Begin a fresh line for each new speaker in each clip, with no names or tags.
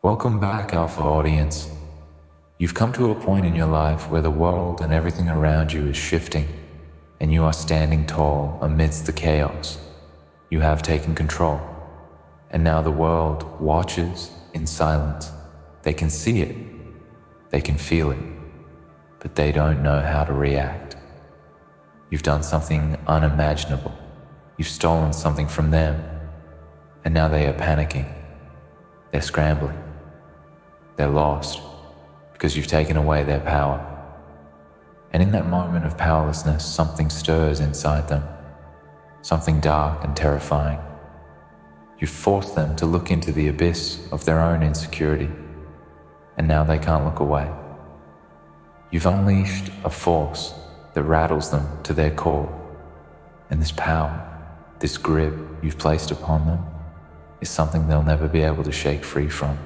Welcome back, Alpha audience. You've come to a point in your life where the world and everything around you is shifting, and you are standing tall amidst the chaos. You have taken control, and now the world watches in silence. They can see it, they can feel it, but they don't know how to react. You've done something unimaginable. You've stolen something from them, and now they are panicking. They're scrambling. They're lost because you've taken away their power. And in that moment of powerlessness, something stirs inside them, something dark and terrifying. You've forced them to look into the abyss of their own insecurity, and now they can't look away. You've unleashed a force that rattles them to their core, and this power, this grip you've placed upon them, is something they'll never be able to shake free from.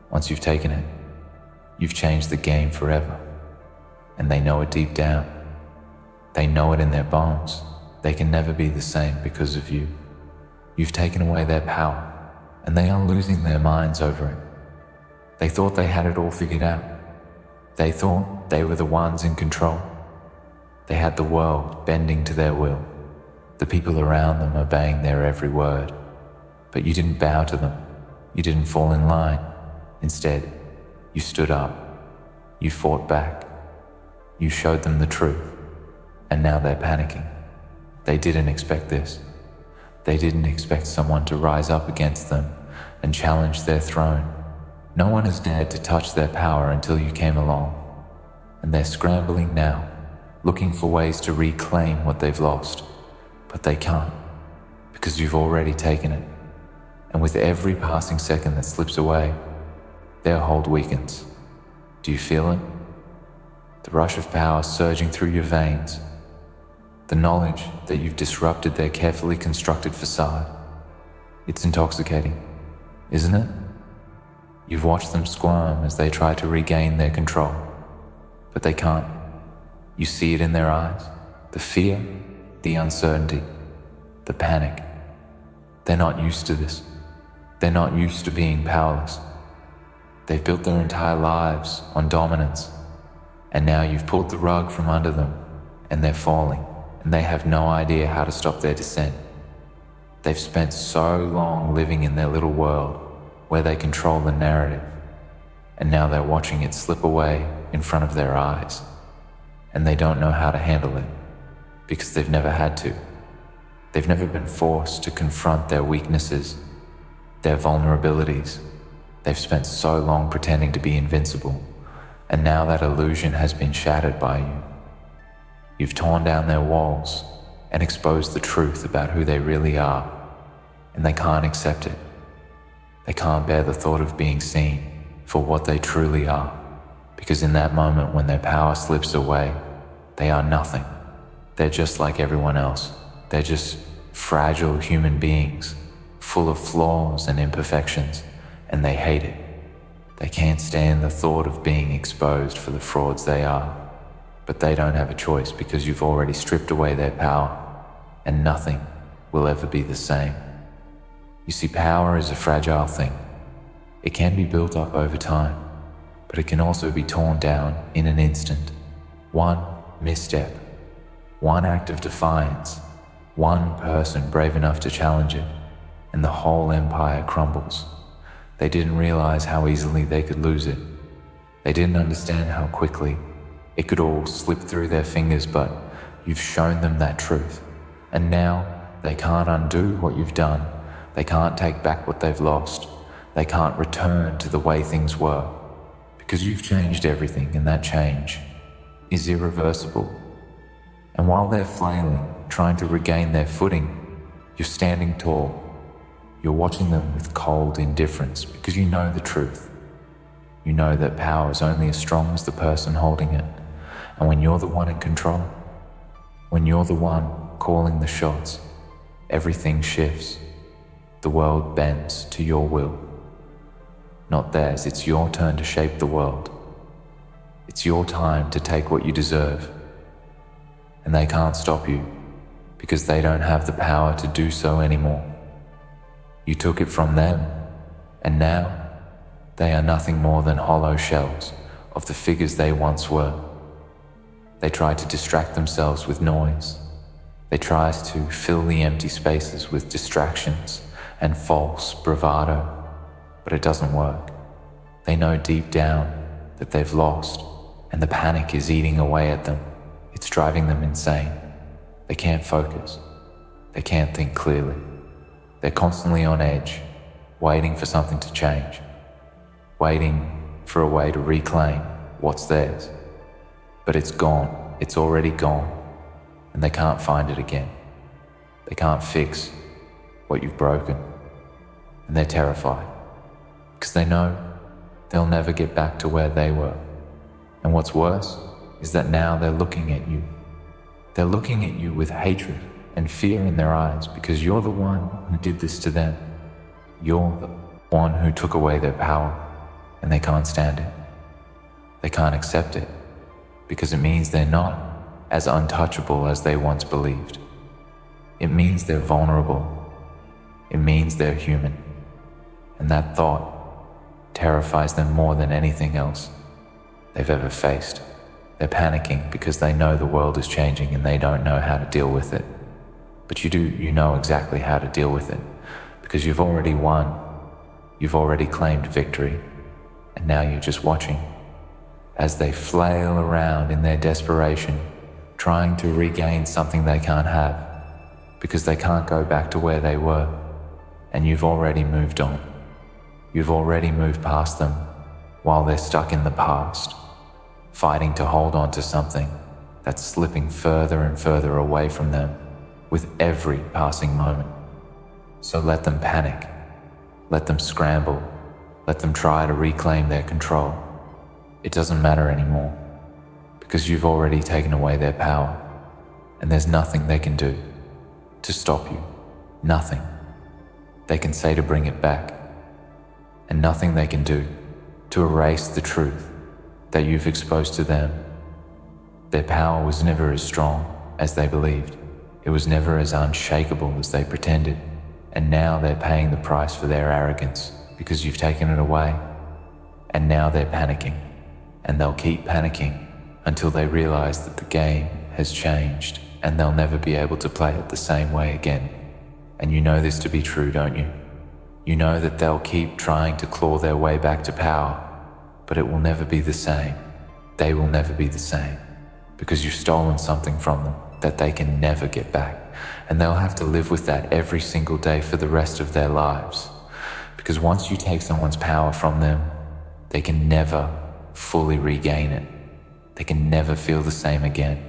Once you've taken it, you've changed the game forever. And they know it deep down. They know it in their bones. They can never be the same because of you. You've taken away their power, and they are losing their minds over it. They thought they had it all figured out. They thought they were the ones in control. They had the world bending to their will, the people around them obeying their every word. But you didn't bow to them. You didn't fall in line. Instead, you stood up. You fought back. You showed them the truth. And now they're panicking. They didn't expect this. They didn't expect someone to rise up against them and challenge their throne. No one has dared to touch their power until you came along. And they're scrambling now, looking for ways to reclaim what they've lost. But they can't, because you've already taken it. And with every passing second that slips away, their hold weakens. Do you feel it? The rush of power surging through your veins. The knowledge that you've disrupted their carefully constructed facade. It's intoxicating, isn't it? You've watched them squirm as they try to regain their control, but they can't. You see it in their eyes, the fear, the uncertainty, the panic. They're not used to this. They're not used to being powerless. They've built their entire lives on dominance, and now you've pulled the rug from under them, and they're falling, and they have no idea how to stop their descent. They've spent so long living in their little world where they control the narrative, and now they're watching it slip away in front of their eyes, and they don't know how to handle it because they've never had to. They've never been forced to confront their weaknesses, their vulnerabilities. They've spent so long pretending to be invincible, and now that illusion has been shattered by you. You've torn down their walls and exposed the truth about who they really are, and they can't accept it. They can't bear the thought of being seen for what they truly are, because in that moment when their power slips away, they are nothing. They're just like everyone else. They're just fragile human beings, full of flaws and imperfections, and they hate it. They can't stand the thought of being exposed for the frauds they are. But they don't have a choice because you've already stripped away their power, and nothing will ever be the same. You see, power is a fragile thing. It can be built up over time, but it can also be torn down in an instant. One misstep, one act of defiance, one person brave enough to challenge it, and the whole empire crumbles. They didn't realize how easily they could lose it. They didn't understand how quickly it could all slip through their fingers, but you've shown them that truth. And now they can't undo what you've done. They can't take back what they've lost. They can't return to the way things were, because you've changed everything, and that change is irreversible. And while they're flailing, trying to regain their footing, you're standing tall. You're watching them with cold indifference because you know the truth. You know that power is only as strong as the person holding it. And when you're the one in control, when you're the one calling the shots, everything shifts. The world bends to your will. Not theirs, it's your turn to shape the world. It's your time to take what you deserve. And they can't stop you because they don't have the power to do so anymore. You took it from them, and now They are nothing more than hollow shells of the figures they once were. They try to distract themselves with noise. They try to fill the empty spaces with distractions and false bravado, but it doesn't work. They know deep down that they've lost, and the panic is eating away at them. It's driving them insane. They can't focus. They can't think clearly. They're constantly on edge, waiting for something to change, waiting for a way to reclaim what's theirs. But it's gone. It's already gone, and they can't find it again. They can't fix what you've broken, and they're terrified because they know they'll never get back to where they were. And what's worse is that now they're looking at you. They're looking at you with hatred and fear in their eyes because you're the one who did this to them. You're the one who took away their power, and they can't stand it. They can't accept it because it means they're not as untouchable as they once believed. It means they're vulnerable. It means they're human. And that thought terrifies them more than anything else they've ever faced. They're panicking because they know the world is changing and they don't know how to deal with it. But you do, you know exactly how to deal with it because you've already won. You've already claimed victory, and now you're just watching as they flail around in their desperation, trying to regain something they can't have because they can't go back to where they were, and you've already moved on. You've already moved past them while they're stuck in the past, fighting to hold on to something that's slipping further and further away from them with every passing moment. So let them panic, let them scramble, let them try to reclaim their control. It doesn't matter anymore because you've already taken away their power, and there's nothing they can do to stop you. Nothing they can say to bring it back, and nothing they can do to erase the truth that you've exposed to them. Their power was never as strong as they believed. It was never as unshakable as they pretended, and now they're paying the price for their arrogance because you've taken it away. And now they're panicking, and they'll keep panicking until they realize that the game has changed and they'll never be able to play it the same way again. And you know this to be true, don't you? You know that they'll keep trying to claw their way back to power, but it will never be the same. They will never be the same because you've stolen something from them that they can never get back, and they'll have to live with that every single day for the rest of their lives. Because once you take someone's power from them, they can never fully regain it. They can never feel the same again.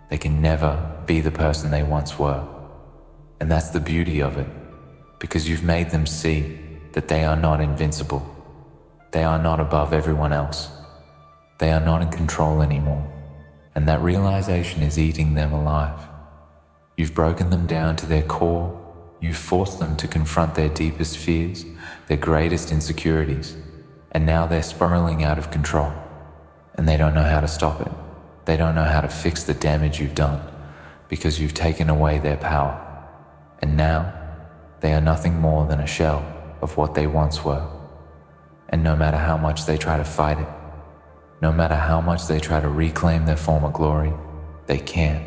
They can never be the person they once were. And that's the beauty of it, because you've made them see that they are not invincible. They are not above everyone else. They are not in control anymore. And that realization is eating them alive. You've broken them down to their core. You've forced them to confront their deepest fears, their greatest insecurities. And now they're spiraling out of control. And they don't know how to stop it. They don't know how to fix the damage you've done because you've taken away their power. And now they are nothing more than a shell of what they once were. And no matter how much they try to fight it, no matter how much they try to reclaim their former glory, they can't.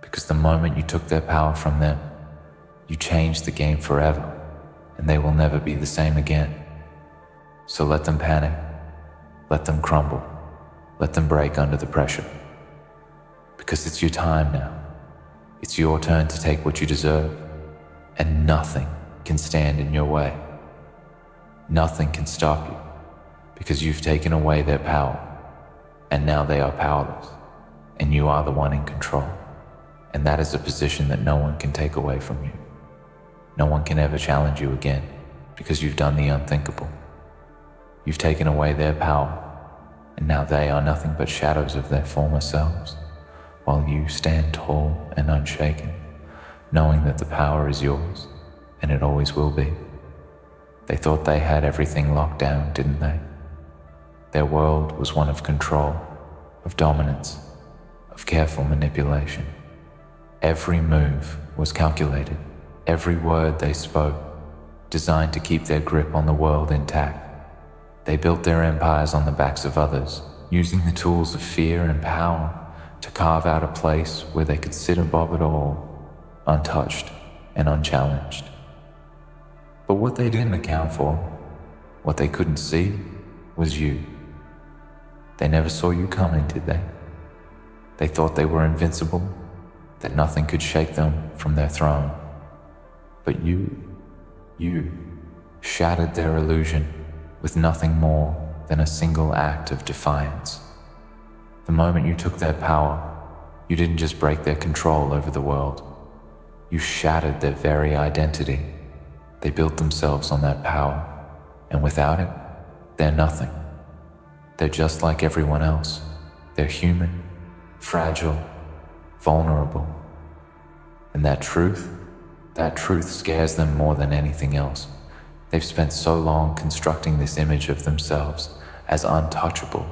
Because the moment you took their power from them, you changed the game forever, and they will never be the same again. So let them panic, let them crumble, let them break under the pressure. Because it's your time now. It's your turn to take what you deserve, and nothing can stand in your way. Nothing can stop you, because you've taken away their power, and now they are powerless, and you are the one in control. And that is a position that no one can take away from you. No one can ever challenge you again, because you've done the unthinkable. You've taken away their power, and now they are nothing but shadows of their former selves, while you stand tall and unshaken, knowing that the power is yours, and it always will be. They thought they had everything locked down, didn't they? Their world was one of control, of dominance, of careful manipulation. Every move was calculated, every word they spoke, designed to keep their grip on the world intact. They built their empires on the backs of others, using the tools of fear and power to carve out a place where they could sit above it all, untouched and unchallenged. But what they didn't account for, what they couldn't see, was you. They never saw you coming, did they? They thought they were invincible, that nothing could shake them from their throne. But you shattered their illusion with nothing more than a single act of defiance. The moment you took their power, you didn't just break their control over the world. You shattered their very identity. They built themselves on that power, and without it, they're nothing. They're just like everyone else. They're human, fragile, vulnerable. And that truth scares them more than anything else. They've spent so long constructing this image of themselves as untouchable,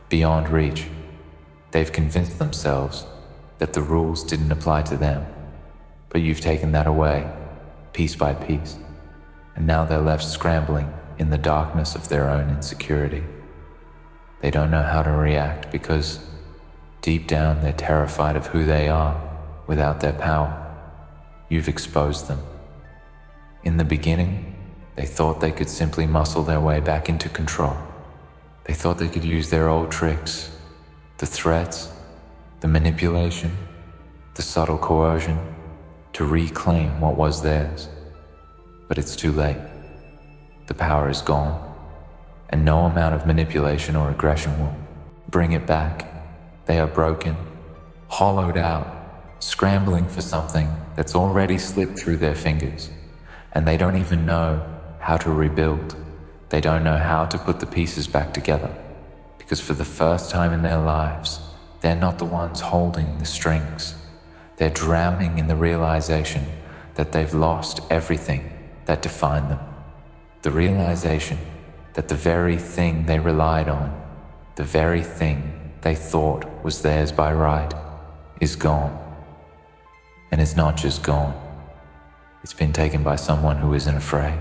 beyond reach. They've convinced themselves that the rules didn't apply to them, but you've taken that away, piece by piece, and now they're left scrambling in the darkness of their own insecurity. They don't know how to react because deep down they're terrified of who they are without their power. You've exposed them. In the beginning, they thought they could simply muscle their way back into control. They thought they could use their old tricks, the threats, the manipulation, the subtle coercion, to reclaim what was theirs. But it's too late. The power is gone, and no amount of manipulation or aggression will bring it back. They are broken, hollowed out, scrambling for something that's already slipped through their fingers, and they don't even know how to rebuild. They don't know how to put the pieces back together, because for the first time in their lives, they're not the ones holding the strings. They're drowning in the realization that they've lost everything that defined them. The realization that the very thing they relied on, the very thing they thought was theirs by right, is gone. And it's not just gone. It's been taken by someone who isn't afraid,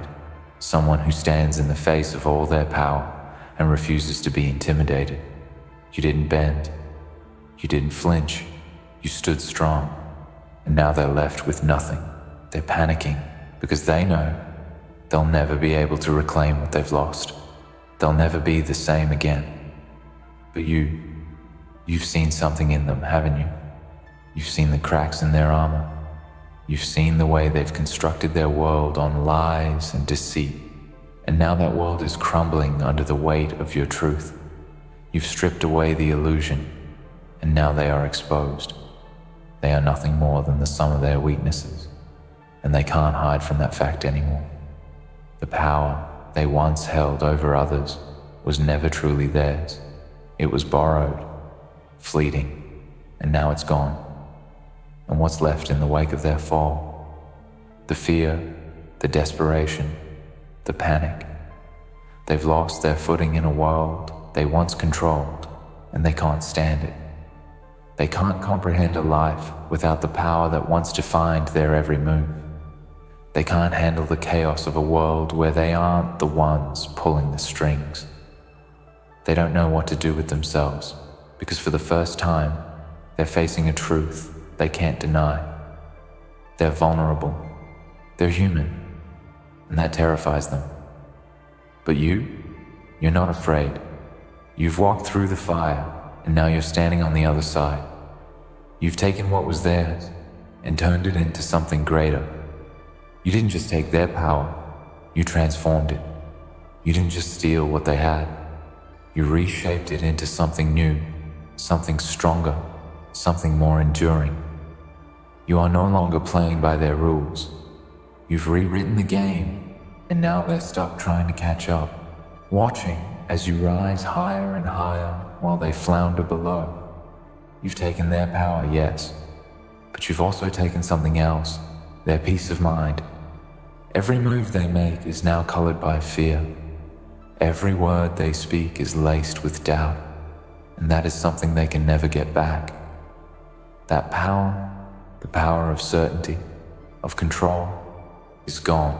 someone who stands in the face of all their power and refuses to be intimidated. You didn't bend. You didn't flinch. You stood strong. And now they're left with nothing. They're panicking because they know they'll never be able to reclaim what they've lost. They'll never be the same again. But you've seen something in them, haven't you? You've seen the cracks in their armor. You've seen the way they've constructed their world on lies and deceit. And now that world is crumbling under the weight of your truth. You've stripped away the illusion, and now they are exposed. They are nothing more than the sum of their weaknesses, and they can't hide from that fact anymore. The power they once held over others was never truly theirs. It was borrowed, fleeting, and now it's gone. And what's left in the wake of their fall? The fear, the desperation, the panic. They've lost their footing in a world they once controlled, and they can't stand it. They can't comprehend a life without the power that once defined their every move. They can't handle the chaos of a world where they aren't the ones pulling the strings. They don't know what to do with themselves, because for the first time, they're facing a truth they can't deny. They're vulnerable. They're human. And that terrifies them. But you're not afraid. You've walked through the fire, and now you're standing on the other side. You've taken what was theirs and turned it into something greater. You didn't just take their power, you transformed it. You didn't just steal what they had. You reshaped it into something new, something stronger, something more enduring. You are no longer playing by their rules. You've rewritten the game, and now they're stuck trying to catch up, watching as you rise higher and higher while they flounder below. You've taken their power, yes, but you've also taken something else, their peace of mind. Every move they make is now colored by fear. Every word they speak is laced with doubt, and that is something they can never get back. That power, the power of certainty, of control, is gone,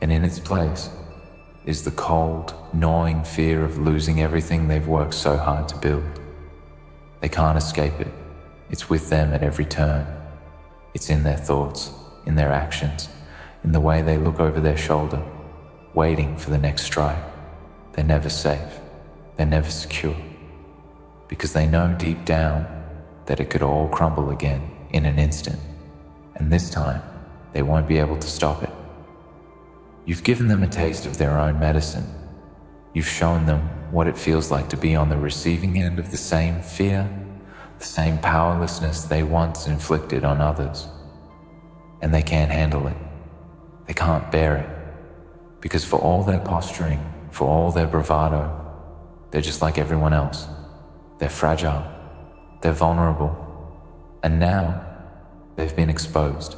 and in its place is the cold, gnawing fear of losing everything they've worked so hard to build. They can't escape it. It's with them at every turn. It's in their thoughts, in their actions, in the way they look over their shoulder, waiting for the next strike. They're never safe. They're never secure. Because they know deep down that it could all crumble again in an instant. And this time, they won't be able to stop it. You've given them a taste of their own medicine. You've shown them what it feels like to be on the receiving end of the same fear, the same powerlessness they once inflicted on others. And they can't handle it. They can't bear it. Because for all their posturing, for all their bravado, they're just like everyone else. They're fragile. They're vulnerable. And now, they've been exposed.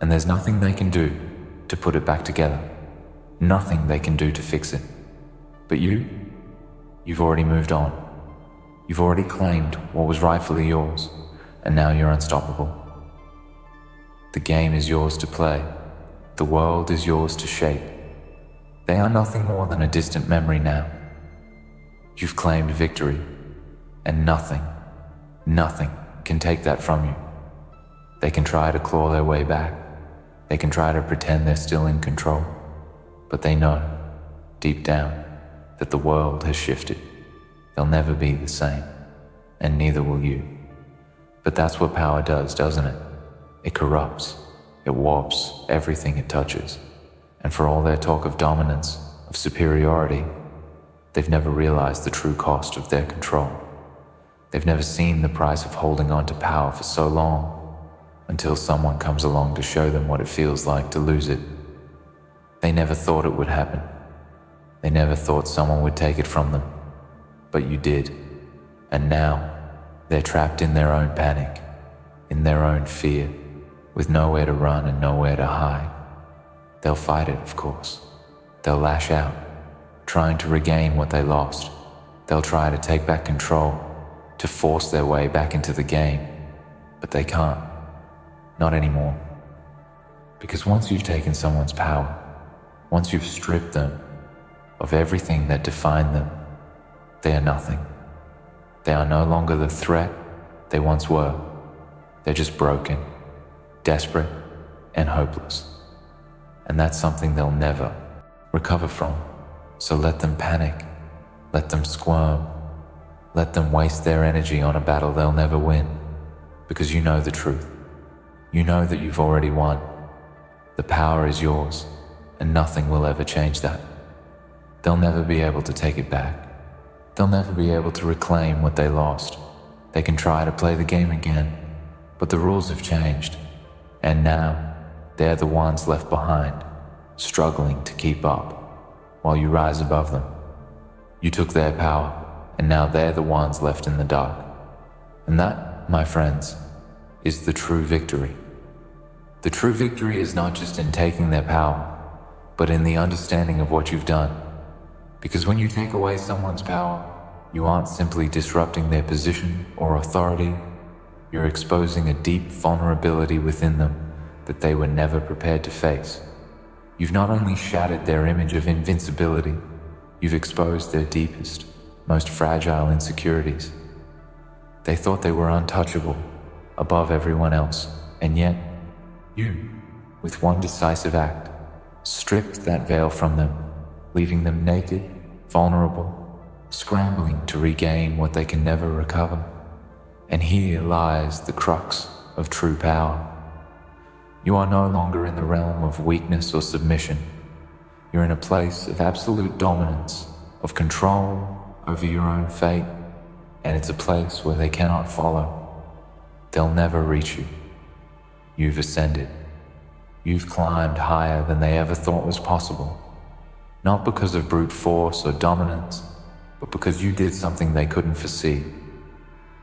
And there's nothing they can do to put it back together. Nothing they can do to fix it. But you've already moved on. You've already claimed what was rightfully yours, and now you're unstoppable. The game is yours to play. The world is yours to shape. They are nothing more than a distant memory now. You've claimed victory, and nothing can take that from you. They can try to claw their way back. They can try to pretend they're still in control. But they know, deep down, that the world has shifted. They'll never be the same, and neither will you. But that's what power does, doesn't it? It corrupts. It warps everything it touches. And for all their talk of dominance, of superiority, they've never realized the true cost of their control. They've never seen the price of holding on to power for so long, until someone comes along to show them what it feels like to lose it. They never thought it would happen. They never thought someone would take it from them. But you did. And now, they're trapped in their own panic, in their own fear, with nowhere to run and nowhere to hide. They'll fight it, of course. They'll lash out, trying to regain what they lost. They'll try to take back control, to force their way back into the game. But they can't. Not anymore. Because once you've taken someone's power, once you've stripped them of everything that defined them, they are nothing. They are no longer the threat they once were. They're just broken, desperate, and hopeless. And that's something they'll never recover from. So let them panic, let them squirm, let them waste their energy on a battle they'll never win. Because you know the truth. You know that you've already won. The power is yours, and nothing will ever change that. They'll never be able to take it back. They'll never be able to reclaim what they lost. They can try to play the game again, but the rules have changed. And now, they're the ones left behind, struggling to keep up, while you rise above them. You took their power, and now they're the ones left in the dark. And that, my friends, is the true victory. The true victory is not just in taking their power, but in the understanding of what you've done. Because when you take away someone's power, you aren't simply disrupting their position or authority, you're exposing a deep vulnerability within them that they were never prepared to face. You've not only shattered their image of invincibility, you've exposed their deepest, most fragile insecurities. They thought they were untouchable, above everyone else, and yet, you, with one decisive act, stripped that veil from them, leaving them naked, vulnerable, scrambling to regain what they can never recover. And here lies the crux of true power. You are no longer in the realm of weakness or submission. You're in a place of absolute dominance, of control over your own fate, and it's a place where they cannot follow. They'll never reach you. You've ascended. You've climbed higher than they ever thought was possible. Not because of brute force or dominance, but because you did something they couldn't foresee.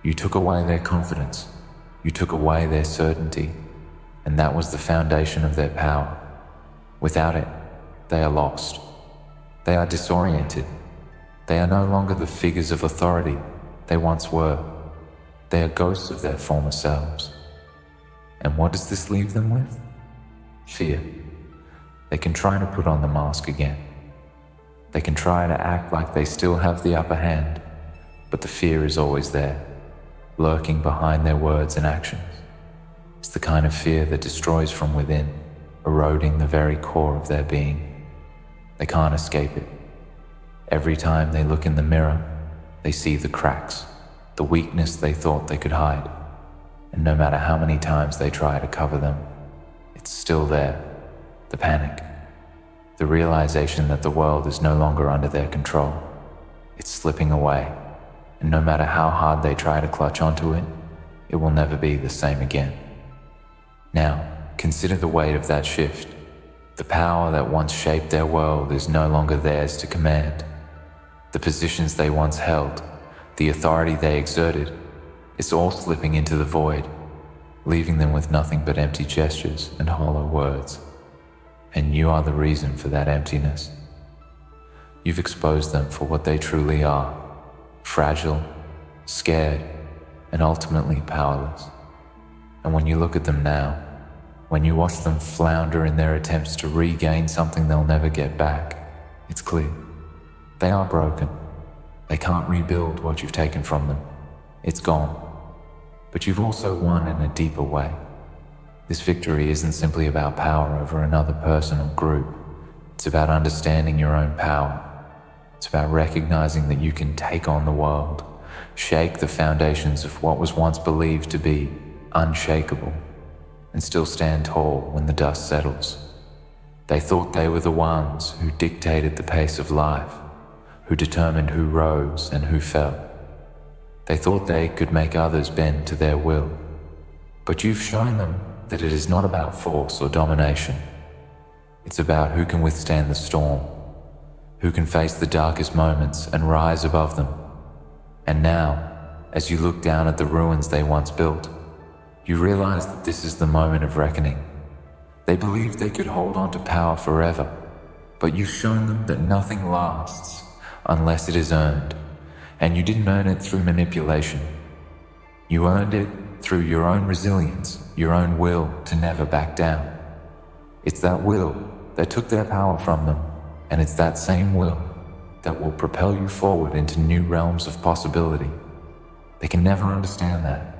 You took away their confidence. You took away their certainty. And that was the foundation of their power. Without it, they are lost. They are disoriented. They are no longer the figures of authority they once were. They are ghosts of their former selves. And what does this leave them with? Fear. They can try to put on the mask again. They can try to act like they still have the upper hand, but the fear is always there, lurking behind their words and actions. It's the kind of fear that destroys from within, eroding the very core of their being. They can't escape it. Every time they look in the mirror, they see the cracks, the weakness they thought they could hide. And no matter how many times they try to cover them, it's still there. The panic. The realization that the world is no longer under their control. It's slipping away, and no matter how hard they try to clutch onto it, it will never be the same again. Now, consider the weight of that shift. The power that once shaped their world is no longer theirs to command. The positions they once held, the authority they exerted, it's all slipping into the void, leaving them with nothing but empty gestures and hollow words. And you are the reason for that emptiness. You've exposed them for what they truly are: fragile, scared, and ultimately powerless. And when you look at them now, when you watch them flounder in their attempts to regain something they'll never get back, it's clear. They are broken. They can't rebuild what you've taken from them. It's gone. But you've also won in a deeper way. This victory isn't simply about power over another person or group. It's about understanding your own power. It's about recognizing that you can take on the world, shake the foundations of what was once believed to be unshakable, and still stand tall when the dust settles. They thought they were the ones who dictated the pace of life, who determined who rose and who fell. They thought they could make others bend to their will. But you've shown them that it is not about force or domination. It's about who can withstand the storm, who can face the darkest moments and rise above them. And now, as you look down at the ruins they once built, you realize that this is the moment of reckoning. They believed they could hold on to power forever, but you've shown them that nothing lasts unless it is earned. And you didn't earn it through manipulation. You earned it through your own resilience, your own will to never back down. It's that will that took their power from them, and it's that same will that will propel you forward into new realms of possibility. They can never understand that.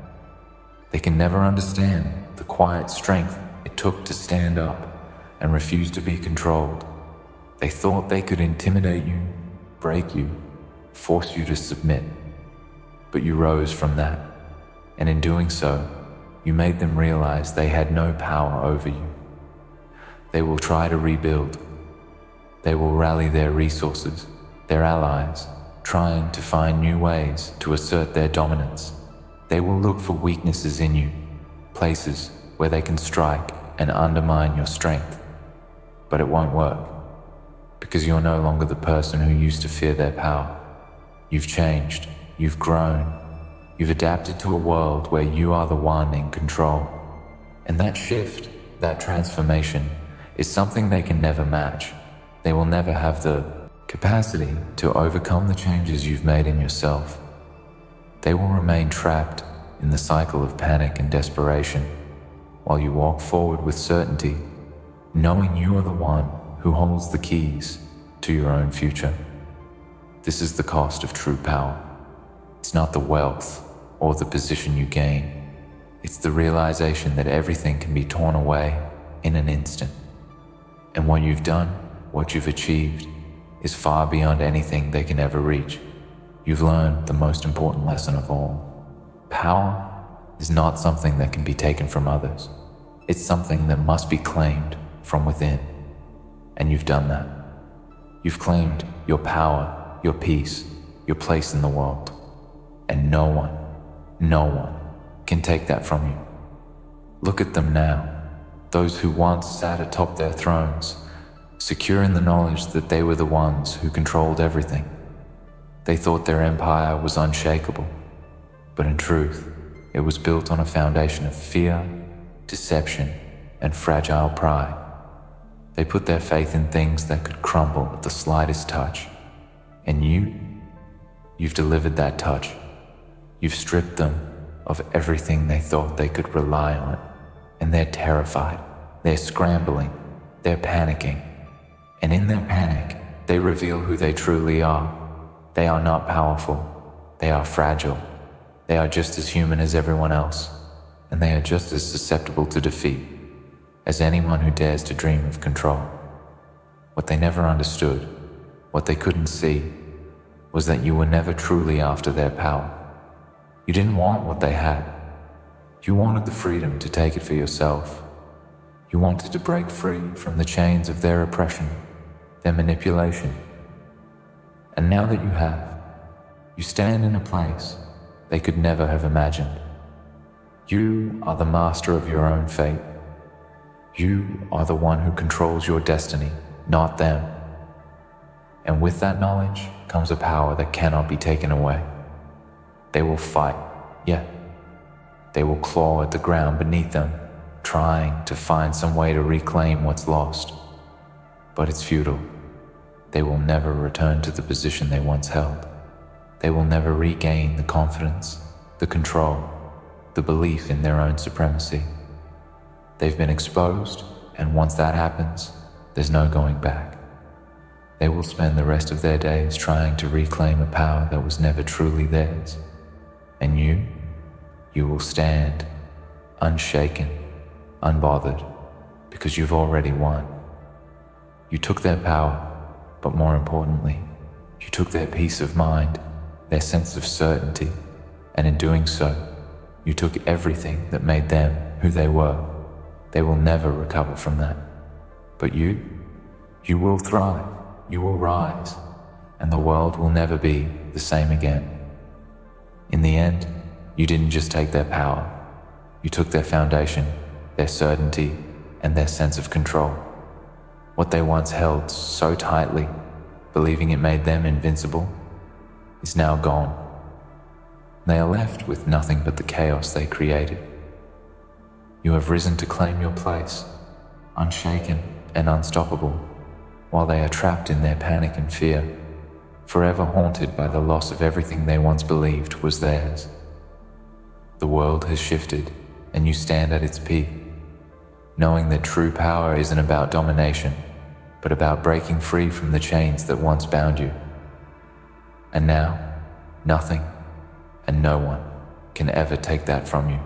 They can never understand the quiet strength it took to stand up and refuse to be controlled. They thought they could intimidate you, break you, force you to submit. But you rose from that, and in doing so, you made them realize they had no power over you. They will try to rebuild. They will rally their resources, their allies, trying to find new ways to assert their dominance. They will look for weaknesses in you, places where they can strike and undermine your strength. But it won't work, because you're no longer the person who used to fear their power. You've changed, you've grown, you've adapted to a world where you are the one in control. And that shift, that transformation, is something they can never match. They will never have the capacity to overcome the changes you've made in yourself. They will remain trapped in the cycle of panic and desperation, while you walk forward with certainty, knowing you are the one who holds the keys to your own future. This is the cost of true power. It's not the wealth or the position you gain. It's the realization that everything can be torn away in an instant. And what you've done, what you've achieved, is far beyond anything they can ever reach. You've learned the most important lesson of all. Power is not something that can be taken from others. It's something that must be claimed from within. And you've done that. You've claimed your power, your peace, your place in the world. And no one can take that from you. Look at them now, those who once sat atop their thrones, secure in the knowledge that they were the ones who controlled everything. They thought their empire was unshakable, but in truth, it was built on a foundation of fear, deception, and fragile pride. They put their faith in things that could crumble at the slightest touch. And you've delivered that touch. You've stripped them of everything they thought they could rely on, and they're terrified, they're scrambling, they're panicking. And in their panic, They reveal who they truly are. They are not powerful. They are fragile. They are just as human as everyone else, and they are just as susceptible to defeat as anyone who dares to dream of control. What they never understood, what they couldn't see, was that you were never truly after their power. You didn't want what they had. You wanted the freedom to take it for yourself. You wanted to break free from the chains of their oppression, their manipulation. And now that you have, you stand in a place they could never have imagined. You are the master of your own fate. You are the one who controls your destiny, not them. And with that knowledge comes a power that cannot be taken away. They will fight, yeah. They will claw at the ground beneath them, trying to find some way to reclaim what's lost. But it's futile. They will never return to the position they once held. They will never regain the confidence, the control, the belief in their own supremacy. They've been exposed, and once that happens, there's no going back. They will spend the rest of their days trying to reclaim a power that was never truly theirs. And you will stand, unshaken, unbothered, because you've already won. You took their power, but more importantly, you took their peace of mind, their sense of certainty, and in doing so, you took everything that made them who they were. They will never recover from that. But you will thrive, you will rise, and the world will never be the same again. In the end, you didn't just take their power, you took their foundation, their certainty, and their sense of control. What they once held so tightly, believing it made them invincible, is now gone. They are left with nothing but the chaos they created. You have risen to claim your place, unshaken and unstoppable, while they are trapped in their panic and fear, forever haunted by the loss of everything they once believed was theirs. The world has shifted, and you stand at its peak, knowing that true power isn't about domination, but about breaking free from the chains that once bound you. And now, nothing and no one can ever take that from you.